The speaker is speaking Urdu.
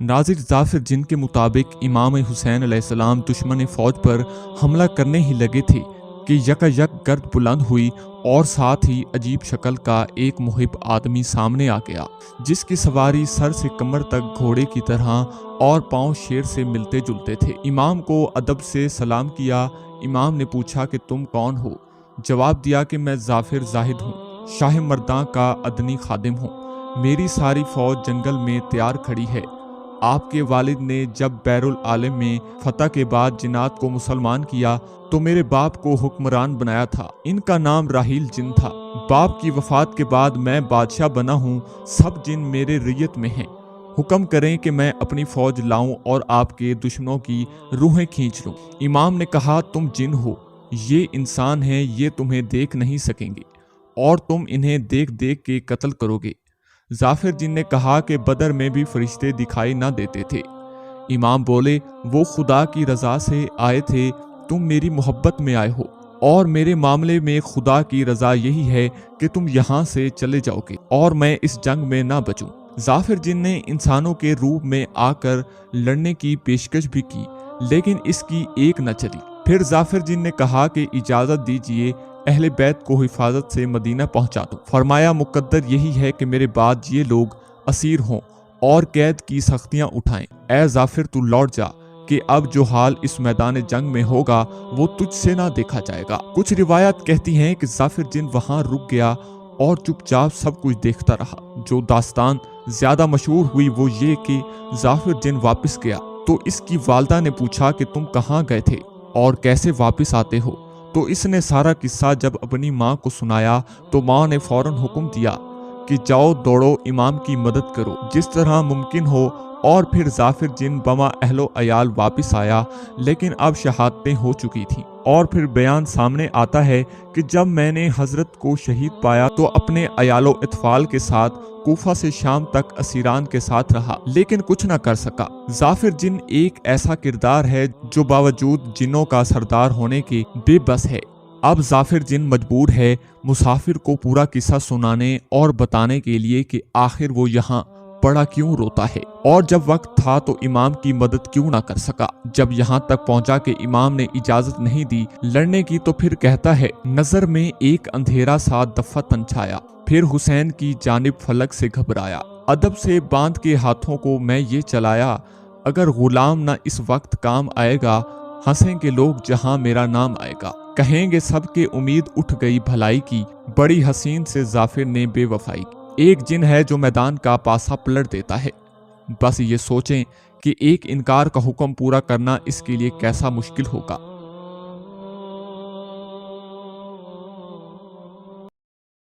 ناظر ظافر جن کے مطابق امام حسین علیہ السلام دشمن فوج پر حملہ کرنے ہی لگے تھے کہ یکا یک گرد بلند ہوئی اور ساتھ ہی عجیب شکل کا ایک محب آدمی سامنے آ گیا، جس کی سواری سر سے کمر تک گھوڑے کی طرح اور پاؤں شیر سے ملتے جلتے تھے۔ امام کو ادب سے سلام کیا۔ امام نے پوچھا کہ تم کون ہو؟ جواب دیا کہ میں ظافر زاہد ہوں، شاہ مرداں کا ادنی خادم ہوں۔ میری ساری فوج جنگل میں تیار کھڑی ہے۔ آپ کے والد نے جب بیر العالم میں فتح کے بعد جنات کو مسلمان کیا تو میرے باپ کو حکمران بنایا تھا۔ ان کا نام راحیل جن تھا۔ باپ کی وفات کے بعد میں بادشاہ بنا ہوں، سب جن میرے ریت میں ہیں۔ حکم کریں کہ میں اپنی فوج لاؤں اور آپ کے دشمنوں کی روحیں کھینچ لوں۔ امام نے کہا تم جن ہو، یہ انسان ہیں، یہ تمہیں دیکھ نہیں سکیں گے اور تم انہیں دیکھ دیکھ کے قتل کرو گے۔ ظافر جن نے کہا کہ بدر میں بھی فرشتے دکھائی نہ دیتے تھے۔ امام بولے وہ خدا کی رضا سے آئے تھے، تم میری محبت میں آئے ہو اور میرے معاملے میں خدا کی رضا یہی ہے کہ تم یہاں سے چلے جاؤ گے اور میں اس جنگ میں نہ بچوں۔ ظافر جن نے انسانوں کے روپ میں آ کر لڑنے کی پیشکش بھی کی لیکن اس کی ایک نہ چلی۔ پھر ظافر جن نے کہا کہ اجازت دیجیے اہل بیت کو حفاظت سے مدینہ پہنچا دو۔ فرمایا مقدر یہی ہے کہ میرے بعد یہ لوگ اسیر ہوں اور قید کی سختیاں اٹھائیں۔ اے ظافر تو لوٹ جا کہ اب جو حال اس میدان جنگ میں ہوگا وہ تجھ سے نہ دیکھا جائے گا۔ کچھ روایات کہتی ہیں کہ ظافر جن وہاں رک گیا اور چپ چاپ سب کچھ دیکھتا رہا۔ جو داستان زیادہ مشہور ہوئی وہ یہ کہ ظافر جن واپس گیا تو اس کی والدہ نے پوچھا کہ تم کہاں گئے تھے اور کیسے واپس آتے ہو؟ تو اس نے سارا قصہ جب اپنی ماں کو سنایا تو ماں نے فوراً حکم دیا کہ جاؤ دوڑو امام کی مدد کرو جس طرح ممکن ہو، اور پھر ظافر جن بما اہل و عیال واپس آیا لیکن اب شہادتیں ہو چکی تھیں۔ اور پھر بیان سامنے آتا ہے کہ جب میں نے حضرت کو شہید پایا تو اپنے عیال و اطفال کے ساتھ کوفہ سے شام تک اسیران کے ساتھ رہا لیکن کچھ نہ کر سکا۔ ظافر جن ایک ایسا کردار ہے جو باوجود جنوں کا سردار ہونے کے بے بس ہے۔ اب ظافر جن مجبور ہے مسافر کو پورا قصہ سنانے اور بتانے کے لیے کہ آخر وہ یہاں پڑا کیوں روتا ہے اور جب وقت تھا تو امام کی مدد کیوں نہ کر سکا۔ جب یہاں تک پہنچا کہ امام نے اجازت نہیں دی لڑنے کی تو پھر کہتا ہے نظر میں ایک اندھیرا سا دفتن چھایا، پھر حسین کی جانب فلک سے گھبرایا، ادب سے باندھ کے ہاتھوں کو میں یہ چلایا، اگر غلام نہ اس وقت کام آئے گا، ہنسیں گے لوگ جہاں میرا نام آئے گا، کہیں گے سب کے امید اٹھ گئی بھلائی کی، بڑی حسین سے ظافر نے بے وفائی کی۔ ایک جن ہے جو میدان کا پاسا پلٹ دیتا ہے، بس یہ سوچیں کہ ایک انکار کا حکم پورا کرنا اس کے لیے کیسا مشکل ہوگا۔